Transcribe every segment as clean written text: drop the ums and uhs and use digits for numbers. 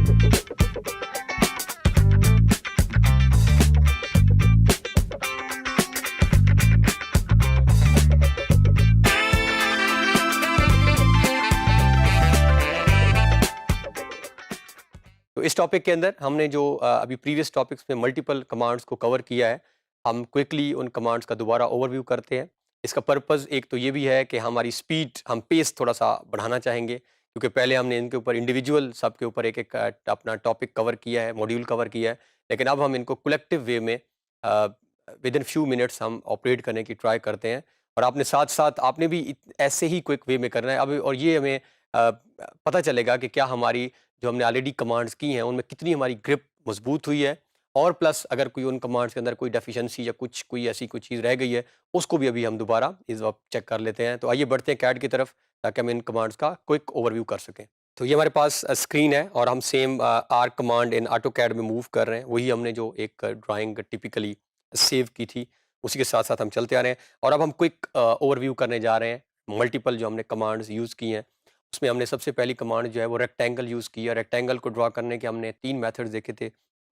तो इस टॉपिक के अंदर हमने जो अभी प्रीवियस टॉपिक्स में मल्टीपल कमांड्स को कवर किया है, हम क्विकली उन कमांड्स का दोबारा ओवरव्यू करते हैं। इसका पर्पस एक तो ये भी है कि हमारी स्पीड, हम पेस थोड़ा-सा बढ़ाना चाहेंगे, क्योंकि पहले हमने इनके ऊपर इंडिविजुअल सबके ऊपर एक-एक अपना टॉपिक कवर किया है, मॉड्यूल कवर किया है। लेकिन अब हम इनको कलेक्टिव वे में अ, विदिन फ्यू मिनट्स हम ऑपरेट करने की ट्राई करते हैं। और आपने साथ-साथ आपने भी ऐसे ही क्विक वे में करना है अब, और ये हमें पता चलेगा कि क्या हमारी जो हमने ऑलरेडी कमांड्स की हैं उनमें कितनी हमारी ग्रिप मजबूत हुई है, और प्लस अगर कोई उन कमांड्स के अंदर कोई डेफिशिएंसी या कुछ कोई ऐसी कोई चीज़ रह गई है, उसको भी अभी हम दोबारा इस वक्त चेक कर लेते हैं। तो आइए बढ़ते हैं कैड की तरफ, ताकि हम इन कमांड्स का क्विक ओवरव्यू कर सकें। तो ये हमारे पास स्क्रीन है, और हम same R command in AutoCAD में मूव कर रहे हैं। वही हमने जो एक ड्राइंग टिपिकली सेव की थी, उसी के साथ साथ हम चलते आ रहे हैं। और अब हम क्विक ओवरव्यू करने जा रहे हैं मल्टीपल जो हमने कमांड्स यूज़ की हैं। उसमें हमने सबसे पहली कमांड जो है वो रेक्टेंगल यूज़ किया। रेक्टेंगल को ड्रा करने के हमने 3 मेथड्स देखे थे।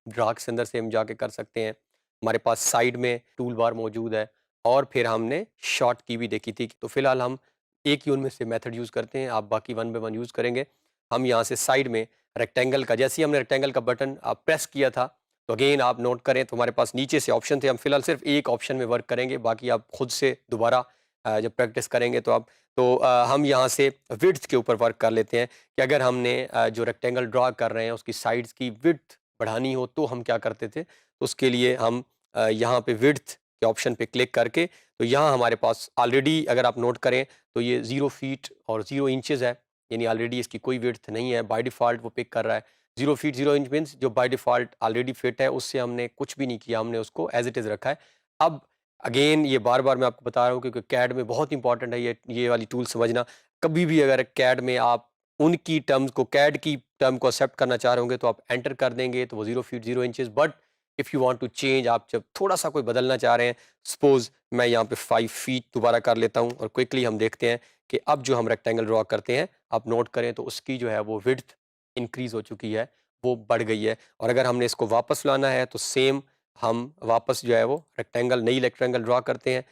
ड्रा के अंदर से हम जाके कर सकते हैं। हमारे पास साइड में टूल बार मौजूद है, और फिर हमने शॉर्ट की भी देखी थी। तो फिलहाल हम एक ही उनमें से मेथड यूज़ करते हैं, आप बाकी वन बाय वन यूज़ करेंगे। हम यहाँ से साइड में रेक्टेंगल का, जैसे ही हमने रेक्टेंगल का बटन प्रेस किया था, तो अगेन आप नोट करें तो हमारे पास नीचे से ऑप्शन थे। हम फिलहाल सिर्फ एक ऑप्शन में वर्क करेंगे, बाकी आप खुद से दोबारा जब प्रैक्टिस करेंगे तो आप हम यहाँ से विड्थ के ऊपर वर्क कर लेते हैं कि अगर हमने जो रेक्टेंगल ड्रा कर रहे हैं उसकी साइड्स की विड्थ बढ़ानी हो तो हम क्या करते थे। तो उसके लिए हम यहाँ पे विड्थ के ऑप्शन पे क्लिक करके, तो यहाँ हमारे पास ऑलरेडी अगर आप नोट करें तो ये 0 फीट और 0 इंचेस है, यानी ऑलरेडी इसकी कोई विड्थ नहीं है, बाय डिफ़ॉल्ट वो पिक कर रहा है। 0 फीट 0 इंच मीन्स जो बाय डिफ़ॉल्ट ऑलरेडी फिट है, उससे हमने कुछ भी नहीं किया, हमने उसको एज़ इट इज़ रखा है। अब अगेन ये बार-बार मैं आपको बता रहा हूँ, क्योंकि कैड में बहुत इंपॉर्टेंट है ये वाली टूल समझना। कभी भी अगर कैड में आप उनकी टर्म्स को, कैड की टर्म को एक्सेप्ट करना चाह रहे होंगे, तो आप एंटर कर देंगे तो वो 0 feet 0 inches. But if you want to change, आप जब थोड़ा-सा कोई बदलना चाह रहे हैं, सपोज़ मैं यहाँ पे 5 फीट दोबारा कर लेता हूँ, और क्विकली हम देखते हैं कि अब जो हम रेक्टेंगल ड्रा करते हैं, आप नोट करें तो उसकी जो है वो विड्थ इंक्रीज़ हो चुकी है, वो बढ़ गई है। और अगर हमने इसको वापस लाना है तो सेम हम वापस जो है वो नई रेक्टेंगल ड्रा करते हैं।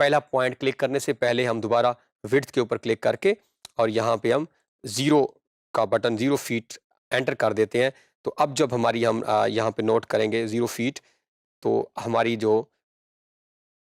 पहला पॉइंट क्लिक करने से पहले हम दोबारा विड्थ के ऊपर क्लिक करके, और यहाँ पे हम 0 का बटन, 0 फीट एंटर कर देते हैं। तो अब जब हमारी हम यहाँ पे नोट करेंगे 0 फीट, तो हमारी जो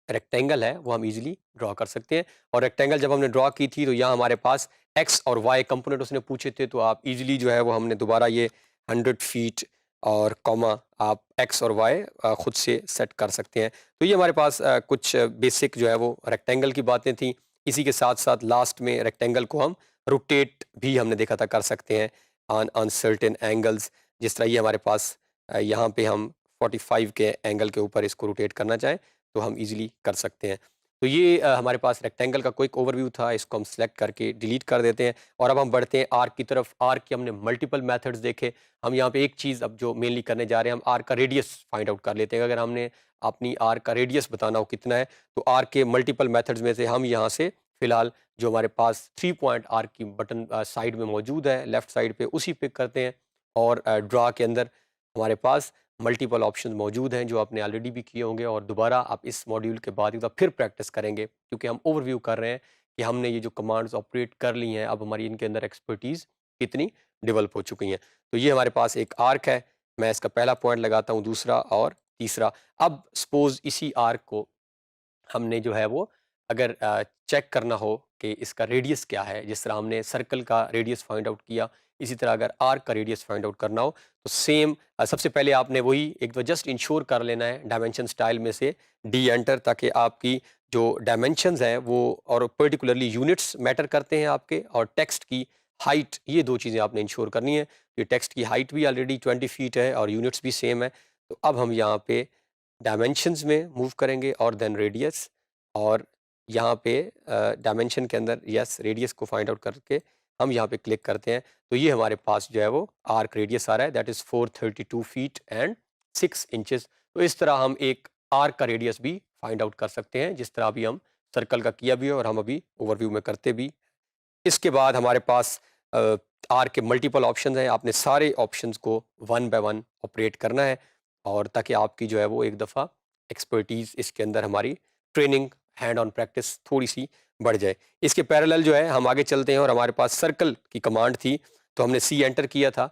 रेक्टेंगल है वो हम इजीली ड्रा कर सकते हैं। और रेक्टेंगल जब हमने ड्रा की थी तो यहाँ हमारे पास एक्स और वाई कंपोनेंट उसने पूछे थे, तो आप इजीली जो है वो हमने दोबारा ये 100 फीट और कॉमा आप एक्स और वाई खुद से सेट कर सकते हैं। तो ये हमारे पास कुछ बेसिक जो है वो रेक्टेंगल की बातें थी। इसी के साथ साथ लास्ट में रेक्टेंगल को हम रोटेट भी हमने देखा था कर सकते हैं ऑन ऑन सर्टेन एंगल्स। जिस तरह ये हमारे पास यहाँ पे हम 45 के एंगल के ऊपर इसको रोटेट करना चाहें तो हम इजीली कर सकते हैं। तो ये हमारे पास रेक्टेंगल का क्विक ओवरव्यू था। इसको हम सेलेक्ट करके डिलीट कर देते हैं, और अब हम बढ़ते हैं आर्क की तरफ। आर्क के हमने मल्टीपल मेथड्स देखे। हम यहाँ पे एक चीज़ अब जो मेनली करने जा रहे हैं, हम आर्क का रेडियस फाइंड आउट कर लेते हैं। अगर हमने अपनी आर्क का रेडियस बताना हो कितना है, तो आर्क के मल्टीपल मेथड्स में से हम यहाँ से फिलहाल जो हमारे पास 3 पॉइंट आर्क की बटन साइड में मौजूद है, लेफ्ट साइड पे, उसी पिक करते हैं। और ड्रा के अंदर हमारे पास मल्टीपल ऑप्शंस मौजूद हैं जो आपने ऑलरेडी भी किए होंगे, और दोबारा आप इस मॉड्यूल के बाद एक बार फिर प्रैक्टिस करेंगे, क्योंकि हम ओवरव्यू कर रहे हैं कि हमने ये जो कमांड्स ऑपरेट कर ली हैं, अब हमारी इनके अंदर एक्सपर्टीज़ कितनी डेवलप हो चुकी हैं। तो ये हमारे पास एक आर्क है, मैं इसका पहला पॉइंट लगाता हूँ, दूसरा और तीसरा। अब सपोज़ इसी आर्क को हमने जो है वो अगर चेक करना हो कि इसका रेडियस क्या है, जिस तरह हमने सर्कल का रेडियस फाइंड आउट किया, इसी तरह अगर आर्क का रेडियस फाइंड आउट करना हो तो सेम सबसे पहले आपने वही एक बार जस्ट इंश्योर कर लेना है डायमेंशन स्टाइल में से डी एंटर, ताकि आपकी जो डायमेंशंस हैं वो, और पर्टिकुलरली यूनिट्स मैटर करते हैं आपके, और टेक्स्ट की हाइट, ये दो चीज़ें आपने इंश्योर करनी है। ये टेक्स्ट की हाइट भी ऑलरेडी 20 फीट है और यूनिट्स भी सेम है। तो अब हम यहाँ पे डायमेंशंस में मूव करेंगे और देन रेडियस, और यहाँ पे डायमेंशन के अंदर यस रेडियस को फाइंड आउट करके हम यहाँ पे क्लिक करते हैं, तो ये हमारे पास जो है वो आर्क रेडियस आ रहा है, that is 432 feet and 6 inches. तो इस तरह हम एक आर्क का रेडियस भी फाइंड आउट कर सकते हैं, जिस तरह अभी हम सर्कल का किया भी है और हम अभी ओवरव्यू में करते भी। इसके बाद हमारे पास आर के मल्टीपल ऑप्शंस हैं, आपने सारे ऑप्शंस को वन बाय वन ऑपरेट करना है, और ताकि आपकी जो है वो एक दफ़ा एक्सपर्टीज़ इसके अंदर हमारी ट्रेनिंग, हैंड ऑन प्रैक्टिस थोड़ी-सी बढ़ जाए। इसके पैरेलल जो है हम आगे चलते हैं, और हमारे पास सर्कल की कमांड थी, तो हमने सी एंटर किया था।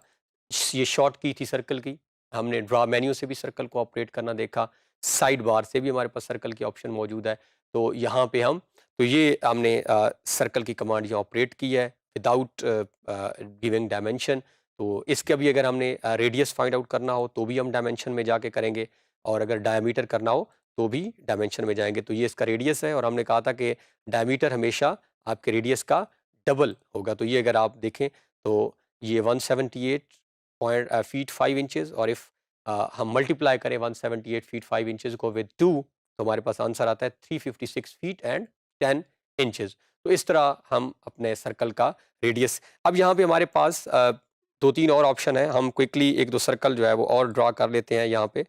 ये शॉर्ट की थी सर्कल की। हमने ड्रा मेन्यू से भी सर्कल को ऑपरेट करना देखा, साइड बार से भी हमारे पास सर्कल की ऑप्शन मौजूद है। तो यहाँ पे हम तो ये हमने सर्कल की कमांड यहाँ ऑपरेट की है विदाउट गिविंग डायमेंशन। तो इसके भी अगर हमने रेडियस फाइंड आउट करना हो तो भी हम डायमेंशन में जाके करेंगे, और अगर डायमीटर करना हो तो भी डायमेंशन में जाएंगे। तो ये इसका रेडियस है, और हमने कहा था कि डायमीटर हमेशा आपके रेडियस का डबल होगा। तो ये अगर आप देखें तो ये 178 फीट 5 इंचेस, और इफ हम मल्टीप्लाई करें 178 फीट 5 इंचेस को विद 2, तो हमारे पास आंसर आता है 356 फीट एंड 10 इंचेस। तो इस तरह हम अपने सर्कल का रेडियस, अब यहाँ पे हमारे पास 2-3 और ऑप्शन है, हम क्विकली 1-2 सर्कल जो है वो और ड्रा कर लेते हैं यहाँ पे,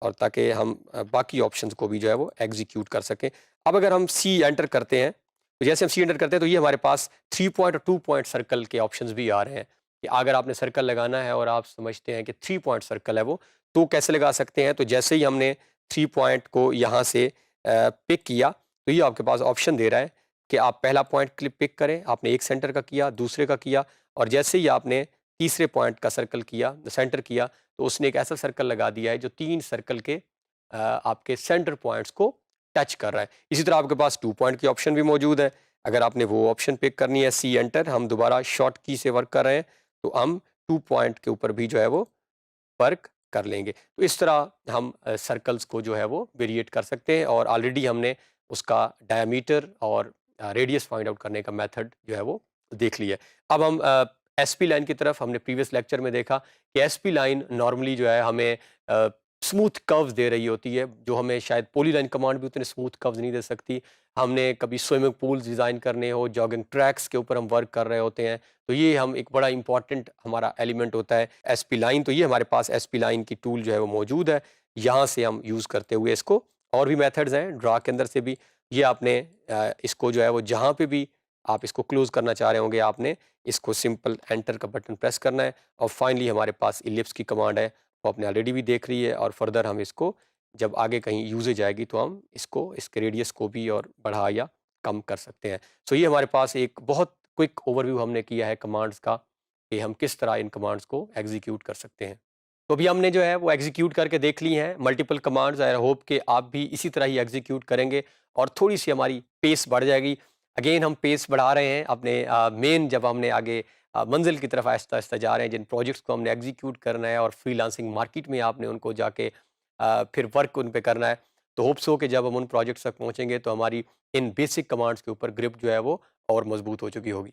और ताकि हम बाकी ऑप्शंस को भी जो है वो एग्जीक्यूट कर सकें। अब अगर हम सी एंटर करते हैं, तो जैसे हम सी एंटर करते हैं तो ये हमारे पास 3 पॉइंट और 2 पॉइंट सर्कल के ऑप्शंस भी आ रहे हैं, कि अगर आपने सर्कल लगाना है और आप समझते हैं कि 3 पॉइंट सर्कल है वो, तो कैसे लगा सकते हैं। तो जैसे ही हमने 3 पॉइंट को यहाँ से पिक किया, तो ये आपके पास ऑप्शन दे रहा है कि आप पहला पॉइंट क्लिक पिक करें। आपने एक सेंटर का किया, दूसरे का किया, और जैसे ही आपने तीसरे पॉइंट का सर्कल किया, सेंटर किया, तो उसने एक ऐसा सर्कल लगा दिया है जो 3 सर्कल के आपके सेंटर पॉइंट्स को टच कर रहा है। इसी तरह आपके पास 2 पॉइंट की ऑप्शन भी मौजूद है। अगर आपने वो ऑप्शन पिक करनी है, सी एंटर, हम दोबारा शॉर्ट की से वर्क कर रहे हैं, तो हम 2 पॉइंट के ऊपर भी जो है वो वर्क कर लेंगे। तो इस तरह हम सर्कल्स को जो है वो वेरिएट कर सकते हैं, और ऑलरेडी हमने उसका डायमीटर और रेडियस फाइंड आउट करने का मेथड जो है वो देख लिया है। अब हम एसपी लाइन की तरफ, हमने प्रीवियस लेक्चर में देखा कि एसपी लाइन नॉर्मली जो है हमें स्मूथ कर्व्स दे रही होती है, जो हमें शायद पॉलीलाइन कमांड भी उतने स्मूथ कर्व्स नहीं दे सकती। हमने कभी स्विमिंग पूल्स डिज़ाइन करने हो, जॉगिंग ट्रैक्स के ऊपर हम वर्क कर रहे होते हैं, तो ये हम एक बड़ा इंपॉर्टेंट हमारा एलिमेंट होता है एसपी लाइन। तो ये हमारे पास एसपी लाइन की टूल जो है वो मौजूद है, यहाँ से हम यूज़ करते हुए इसको, और भी मेथड्स हैं ड्रा के अंदर से भी, ये आपने इसको जो है वो जहाँ पे भी आप इसको क्लोज करना चाह रहे होंगे, आपने इसको सिंपल एंटर का बटन प्रेस करना है, और फाइनली हमारे पास इलिप्स की कमांड है, वो आपने ऑलरेडी भी देख रही है, और फर्दर हम इसको जब आगे कहीं यूजेज आएगी तो हम इसको, इसके रेडियस को भी और बढ़ा या कम कर सकते हैं। सो ये हमारे पास एक बहुत क्विक ओवरव्यू हमने किया है कमांड्स का, कि हम किस तरह इन कमांड्स को एग्जीक्यूट कर सकते हैं। तो अभी हमने जो है वो एग्जीक्यूट करके देख ली हैं मल्टीपल कमांड्स। आई होप कि आप भी इसी तरह ही एग्जीक्यूट करेंगे, और थोड़ी सी हमारी पेस बढ़ जाएगी। अगेन हम पेस बढ़ा रहे हैं अपने मेन, जब हमने आगे मंजिल की तरफ आहिस्ता आहिस्ता जा रहे हैं, जिन प्रोजेक्ट्स को हमने एग्जीक्यूट करना है, और फ्रीलांसिंग मार्केट में आपने उनको जाके फिर वर्क उन पे करना है। तो होप्स हो कि जब हम उन प्रोजेक्ट्स तक पहुंचेंगे तो हमारी इन बेसिक कमांड्स के ऊपर ग्रिप जो है वो और मजबूत हो चुकी होगी।